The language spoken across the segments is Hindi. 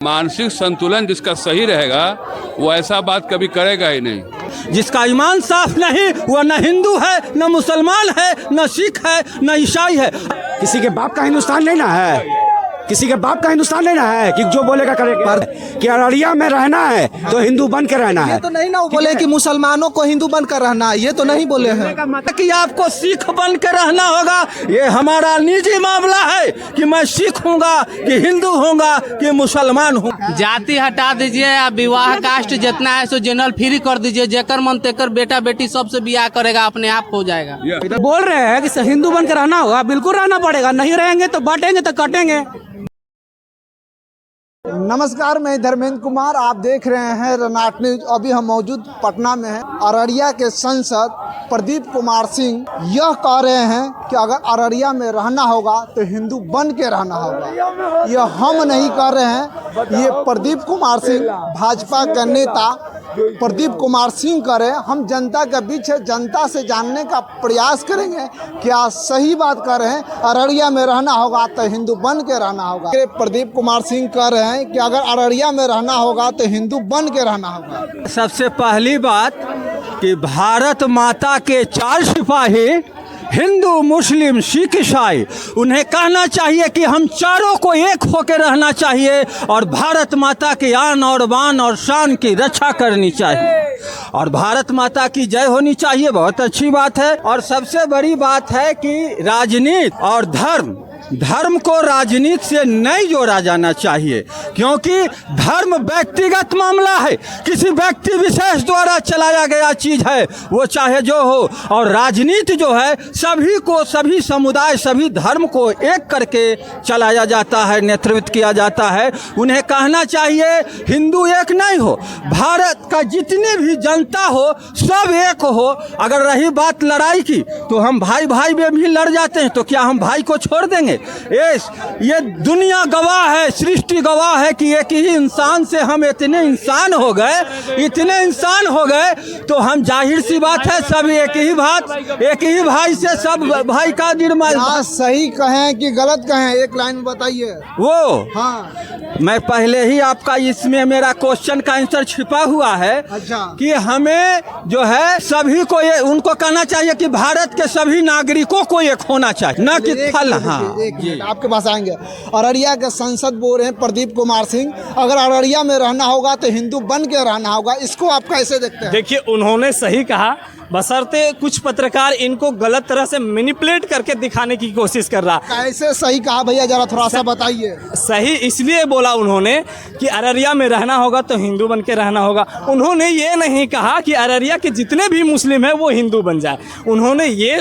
मानसिक संतुलन जिसका सही रहेगा वो ऐसा बात कभी करेगा ही नहीं। जिसका ईमान साफ नहीं वह न हिंदू है, न मुसलमान है, न सिख है, न ईसाई है। किसी के बाप का हिंदुस्तान लेना है, किसी के बाप का हिंदुस्तान लेना है कि जो बोलेगा करेगा। कि अररिया में रहना है तो हिंदू बन के रहना है। ये तो नहीं ना वो बोले कि मुसलमानों को हिंदू बन कर रहना है, ये तो नहीं बोले हैं कि आपको सिख बन के रहना होगा। ये हमारा निजी मामला है कि मैं सिख हूँगा कि हिंदू हूँगा कि मुसलमान हूँ। जाति हटा दीजिए, आप विवाह कास्ट जितना है सो जनरल फ्री कर दीजिए। जेकर मन तेकर बेटा बेटी सबसे ब्याह करेगा, अपने आप हो जाएगा। बोल रहे हैं कि हिंदू बन के रहना होगा, बिल्कुल रहना पड़ेगा। नहीं रहेंगे तो बांटेंगे तो कटेंगे। नमस्कार, मैं धर्मेंद्र कुमार, आप देख रहे हैं रनाट न्यूज। अभी हम मौजूद पटना में हैं। अररिया के सांसद प्रदीप कुमार सिंह यह कह रहे हैं कि अगर अररिया में रहना होगा तो हिंदू बन के रहना होगा। यह हम नहीं कह रहे हैं, ये प्रदीप कुमार सिंह भाजपा के नेता प्रदीप कुमार सिंह कह रहे हैं। हम जनता के बीच है, जनता से जानने का प्रयास करेंगे क्या सही बात कर रहे हैं। अररिया में रहना होगा तो हिंदू बन के रहना होगा। प्रदीप कुमार सिंह कह रहे हैं कि अगर अररिया में रहना होगा तो हिंदू बन के रहना होगा। सबसे पहली बात कि भारत माता के 4 सिपाही हिंदू, मुस्लिम, सिख, ईसाई, उन्हें कहना चाहिए कि हम चारों को एक होकर रहना चाहिए और भारत माता के आन और बान और शान की रक्षा करनी चाहिए और भारत माता की जय होनी चाहिए। बहुत अच्छी बात है। और सबसे बड़ी बात है कि राजनीति और धर्म को राजनीति से नहीं जोड़ा जाना चाहिए, क्योंकि धर्म व्यक्तिगत मामला है, किसी व्यक्ति विशेष द्वारा चलाया गया चीज है, वो चाहे जो हो। और राजनीति जो है सभी को, सभी समुदाय, सभी धर्म को एक करके चलाया जाता है, नेतृत्व किया जाता है। उन्हें कहना चाहिए हिंदू एक नहीं हो, भारत का जितनी भी जनता हो सब एक हो। अगर रही बात लड़ाई की तो हम भाई भाई में भी लड़ जाते हैं, तो क्या हम भाई को छोड़ देंगे? ये दुनिया गवाह है, सृष्टि गवाह है कि एक ही इंसान से हम इतने इंसान हो गए, तो हम जाहिर सी बात है सब एक ही भाई से सब भाई का निर्माण। सही कहें कि गलत कहें, एक लाइन बताइए। वो हाँ, मैं पहले ही आपका इसमें मेरा क्वेश्चन का आंसर छिपा हुआ है। अच्छा। कि हमें जो है सभी को उनको कहना चाहिए कि भारत के सभी नागरिकों को एक होना चाहिए, न कि फल। हाँ, आपके पास आएंगे। अररिया के सांसद बोल रहे हैं प्रदीप कुमार सिंह, अगर अररिया में रहना होगा तो हिंदू बन के रहना होगा, इसको आप कैसे देखते हैं? देखिए, उन्होंने सही कहा, बशर्ते कुछ पत्रकार इनको गलत तरह से मैनिपुलेट करके दिखाने की कोशिश कर रहा। कैसे सही कहा भैया, जरा थोड़ा सा बताइए। सही इसलिए बोला उन्होंने कि अररिया में रहना होगा तो हिंदू बन के रहना होगा। उन्होंने ये नहीं कहा कि अररिया के जितने भी मुस्लिम हैं वो हिंदू बन जाए। उन्होंने ये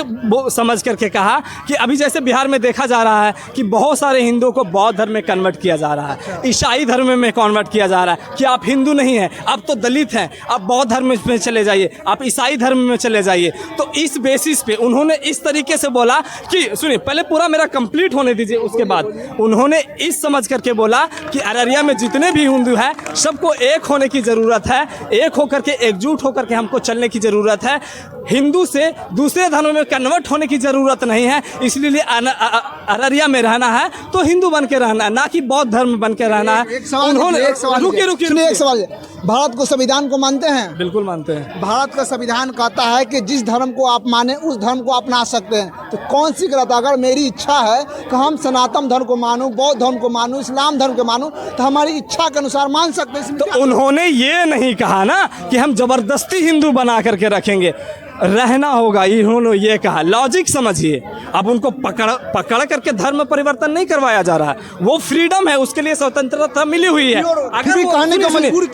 समझ करके कहा कि अभी जैसे बिहार में देखा जा रहा है कि बहुत सारे हिंदुओं को बौद्ध धर्म में कन्वर्ट किया जा रहा है, ईसाई धर्म में कन्वर्ट किया जा रहा है कि आप हिंदू नहीं हैं, अब तो दलित हैं, आप बौद्ध धर्म में चले जाइए, आप ईसाई धर्म में चले जाइए। तो इस बेसिस पे उन्होंने इस तरीके से बोला कि सुनिए, पहले पूरा मेरा कंप्लीट होने दीजिए। उसके बाद उन्होंने इस समझ करके बोला कि अररिया में जितने भी हिंदू हैं सबको एक होने की ज़रूरत है, एक होकर के, एकजुट होकर के हमको चलने की ज़रूरत है। हिंदू से दूसरे धर्म में कन्वर्ट होने की ज़रूरत नहीं है। इसलिए अररिया में रहना है तो हिंदू बन के रहना है, ना कि बौद्ध धर्म बन के रहना है। उन्होंने एक सवाल, भारत को संविधान को मानते हैं? बिल्कुल मानते हैं। भारत का संविधान कहता है कि जिस धर्म को आप माने उस धर्म को अपना सकते हैं, तो कौन सी गलत? अगर मेरी इच्छा है कि हम सनातन धर्म को मानूं, बौद्ध धर्म को मानूं, इस्लाम धर्म को मानूं, तो हमारी इच्छा के अनुसार मान सकते हैं। तो उन्होंने ये नहीं कहा ना कि हम जबरदस्ती हिंदू बना करके रखेंगे, रहना होगा। इन्होंने ये कहा, लॉजिक समझिए। अब उनको पकड़ करके धर्म परिवर्तन नहीं करवाया जा रहा है, वो फ्रीडम है, उसके लिए स्वतंत्रता मिली हुई है।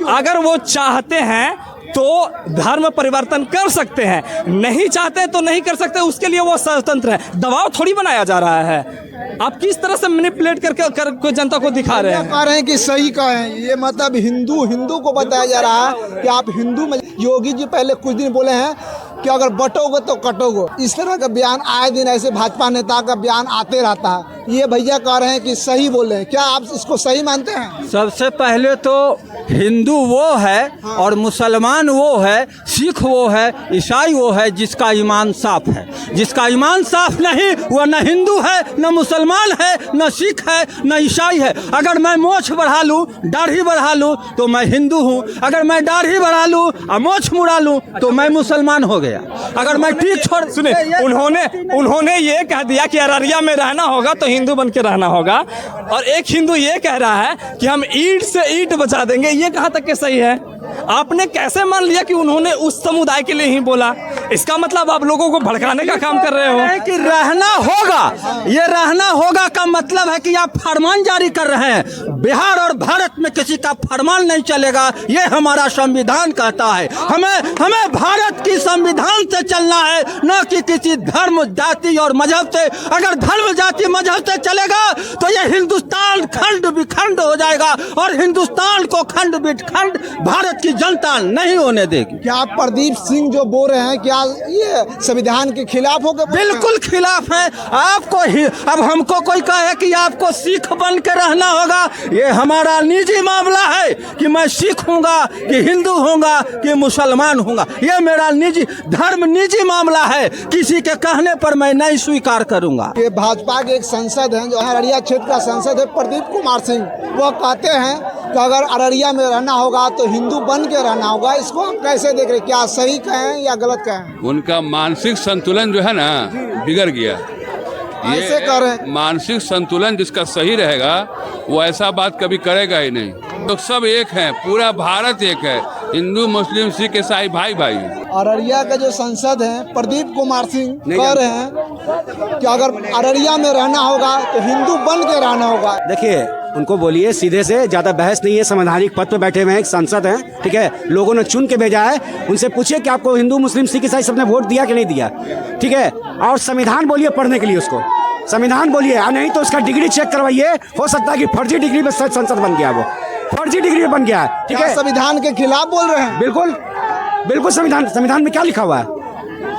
अगर वो चाहते हैं तो धर्म परिवर्तन कर सकते हैं, नहीं चाहते तो नहीं कर सकते, उसके लिए वो स्वतंत्र है। दबाव थोड़ी बनाया जा रहा है। आप किस तरह से मैनिपुलेट करके जनता को दिखा रहे हैं? कह रहे हैं कि सही कहें, ये मतलब हिंदू को बताया जा रहा है कि आप हिंदू में। योगी जी पहले कुछ दिन बोले हैं कि अगर बटोगे तो कटोगे। इस तरह का बयान आए दिन ऐसे भाजपा नेता का बयान आते रहता है। ये भैया कह रहे हैं कि सही बोल रहे हैं, क्या आप इसको सही मानते हैं? सबसे पहले तो हिंदू वो है और मुसलमान वो है, सिख वो है, ईसाई वो है जिसका ईमान साफ है। जिसका ईमान साफ नहीं वो न हिंदू है, न मुसलमान है, न सिख है, न ईसाई है। अगर मैं मोछ बढ़ा लूँ, दाढ़ी बढ़ा लूँ तो मैं हिंदू हूँ। अगर मैं दाढ़ी बढ़ा लूँ और मोछ मुड़ा लूँ तो मैं मुसलमान हो गया। अगर मैं ठीक छोड़ सुने, उन्होंने ये कह दिया कि अररिया में रहना होगा तो हिंदू बन के रहना होगा, और एक हिंदू ये कह रहा है कि हम ईंट से ईंट बचा देंगे। ये कहाँ तक के सही है? आपने कैसे मान लिया कि उन्होंने उस समुदाय के लिए ही बोला? इसका मतलब आप लोगों को भड़काने का काम कर रहे हो कि रहना होगा। ये रहना होगा का मतलब है कि आप फरमान जारी कर रहे हैं। बिहार और भारत में किसी का फरमान नहीं चलेगा, ये हमारा संविधान कहता है। हमें भारत की संविधान से चलना है, न कि किसी धर्म, जाति और मजहब से। अगर धर्म, जाति, मजहब से चलेगा तो ये हिंदुस्तान खंड विखंड हो जाएगा, और हिंदुस्तान को खंड विखंड भारत की जनता नहीं होने देगी। क्या आप प्रदीप सिंह जो बोल रहे हैं, क्या ये संविधान के खिलाफ हो गए? बिल्कुल खिलाफ है। आपको अब हमको कोई कहे कि आपको सिख बन के रहना होगा, ये हमारा निजी मामला है कि मैं सिख हूँगा कि हिंदू हूँगा कि मुसलमान हूँगा। ये मेरा निजी धर्म, निजी मामला है। किसी के कहने पर मैं नहीं स्वीकार करूँगा। ये भाजपा के एक सांसद हैं जो अररिया क्षेत्र का सांसद है, प्रदीप कुमार सिंह, वो कहते हैं कि अगर अररिया में रहना होगा तो हिंदू बन के रहना होगा। इसको आप कैसे देख रहे हैं? क्या सही कहें या गलत कहें? उनका मानसिक संतुलन जो है ना बिगड़ गया। ऐसे कर रहे हैं। मानसिक संतुलन जिसका सही रहेगा वो ऐसा बात कभी करेगा ही नहीं। तो सब एक हैं, पूरा भारत एक है, हिंदू मुस्लिम सिख ईसाई भाई भाई। अररिया के जो सांसद हैं प्रदीप कुमार सिंह कह रहे हैं कि अगर अररिया में रहना होगा तो हिंदू बन के रहना होगा। देखिए, उनको बोलिए सीधे से, ज्यादा बहस नहीं है। संवैधानिक पद पे बैठे हुए हैं, एक सांसद हैं, ठीक है, लोगों ने चुन के भेजा है। उनसे पूछिए कि आपको हिंदू मुस्लिम सिख ईसाई सबने वोट दिया कि नहीं दिया, ठीक है। और संविधान बोलिए पढ़ने के लिए, उसको संविधान बोलिए, नहीं तो उसका डिग्री चेक करवाइए। हो सकता है कि फर्जी डिग्री में संसद बन गया, वो फर्जी डिग्री में बन गया है, ठीक है। संविधान के खिलाफ बोल रहे हैं? बिल्कुल बिल्कुल। संविधान में क्या लिखा हुआ है?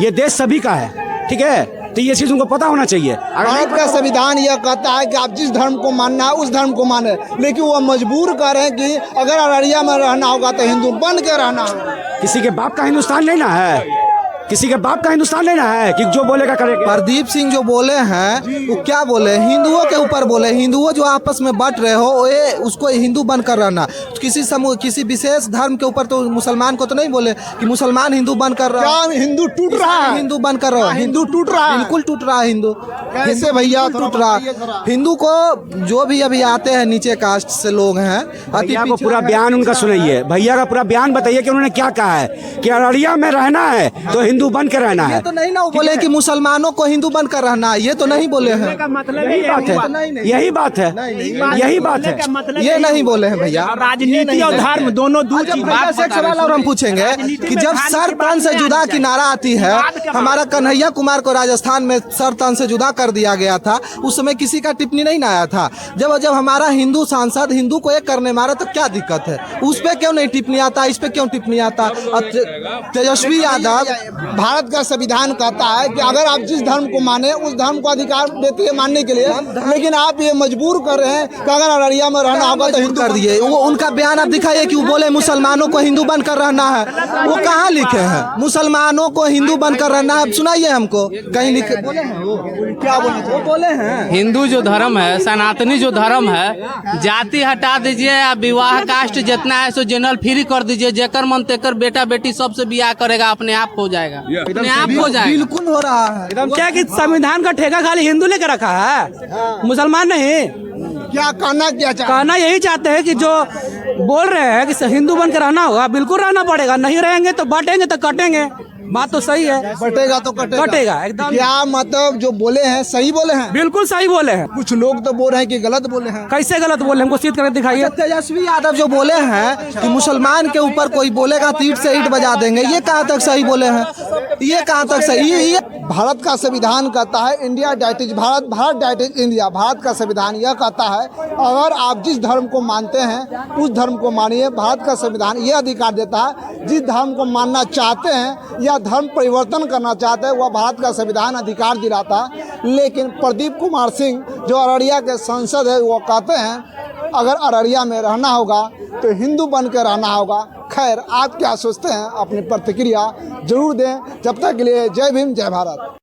ये देश सभी का है, ठीक है, तो ये चीज उनको पता होना चाहिए। भारत का संविधान यह कहता है कि आप जिस धर्म को मानना है उस धर्म को माने, लेकिन वो मजबूर कर रहे हैं कि अगर अररिया में रहना होगा तो हिंदू बन के रहना होगा। किसी के बाप का हिंदुस्तान लेना है, किसी के बाप का हिंदुस्तान लेना है कि जो बोलेगा करेगा। प्रदीप सिंह जो बोले हैं वो क्या बोले? हिंदुओं के ऊपर बोले। हिंदुओं जो आपस में बट रहे हो, ये उसको हिंदू बनकर रहना। किसी समूह, किसी विशेष धर्म के ऊपर तो मुसलमान को तो नहीं बोले कि मुसलमान हिंदू बनकर रहो। क्या हिंदू टूट रहा है? हिंदू बनकर रहो। हिंदू टूट रहा है? बिल्कुल टूट रहा है हिंदू। कैसे भैया टूट रहा? हिंदू को जो भी अभी आते हैं नीचे कास्ट से लोग हैं, भैया को पूरा बयान उनका सुनाइए, भैया का पूरा बयान बताइए कि उन्होंने क्या कहा है कि अररिया में रहना है तो हिंदू बन के रहना है। ये तो नहीं ना बोले कि मुसलमानों को हिंदू बनकर रहना, ये तो नहीं बोले हैं। यही बात है, यही बात है, यही बात है, ये नहीं बोले हैं भैया। राजनीति और धर्म दोनों दो चीज। भैया से एक सवाल और हम पूछेंगे कि जब सर तन से जुदा की नारा आती है, हमारा कन्हैया कुमार को राजस्थान में सर तन से जुदा कर दिया गया था, उस समय किसी का टिप्पणी नहीं आया था। जब हमारा हिंदू सांसद हिंदू को एक करने मारे तो क्या दिक्कत है? उस पे क्यों नहीं टिप्पणी आता, इस पे क्यों टिप्पणी आता? तेजस्वी यादव, भारत का संविधान कहता है कि अगर आप जिस धर्म को माने उस धर्म को अधिकार देती है मानने के लिए, लेकिन आप ये मजबूर कर रहे हैं कि अगर अररिया में रहना होगा तो हिंदू कर दिए। वो उनका बयान आप दिखाइए कि वो बोले मुसलमानों को हिंदू बनकर रहना है। वो कहाँ लिखे हैं मुसलमानों को हिंदू बनकर रहना है? सुनाइए हमको, कहीं लिखे बोले हैं? वो क्या बोले? वो बोले हैं हिंदू जो धर्म है, सनातनी जो धर्म है, जाति हटा दीजिए, आप विवाह कास्ट जितना है सो जनरल फ्री कर दीजिए। जेकर मन तेकर बेटा बेटी सबसे बियाह करेगा, अपने आप हो जाएगा, अपने आप हो जाएगा। बिल्कुल हो रहा है एकदम। क्या कि संविधान का ठेका खाली हिंदू लेकर रखा है, मुसलमान नहीं। क्या कहना क्या चाहते? कहना यही चाहते हैं कि जो बोल रहे हैं कि हिंदू बनकर रहना होगा, बिल्कुल रहना पड़ेगा। नहीं रहेंगे तो बांटेंगे तो कटेंगे। बात तो सही है, बटेगा तो कटेगा एकदम। क्या मतलब जो बोले हैं सही बोले हैं? बिल्कुल सही बोले हैं। कुछ लोग तो बोल रहे हैं कि गलत बोले हैं। कैसे गलत बोले? हमको सिद्ध करके दिखाइए। तेजस्वी यादव जो बोले हैं कि मुसलमान के ऊपर कोई बोलेगा तो ईंट से ईंट बजा देंगे, ये कहाँ तक सही बोले हैं? ये कहाँ तक सही? ये भारत का संविधान कहता है India that is Bharat, Bharat that is India. Bharat का संविधान यह कहता है अगर आप जिस धर्म को मानते हैं उस धर्म को मानिए। भारत का संविधान यह अधिकार देता है जिस धर्म को मानना चाहते हैं या अपना धर्म परिवर्तन करना चाहते हैं, वह भारत का संविधान अधिकार दिलाता है। लेकिन प्रदीप कुमार सिंह जो अररिया के सांसद है, वो कहते हैं अगर अररिया में रहना होगा तो हिंदू बन के रहना होगा। खैर, आप क्या सोचते हैं? अपनी प्रतिक्रिया जरूर दें। जब तक के लिए जय भीम, जय भारत।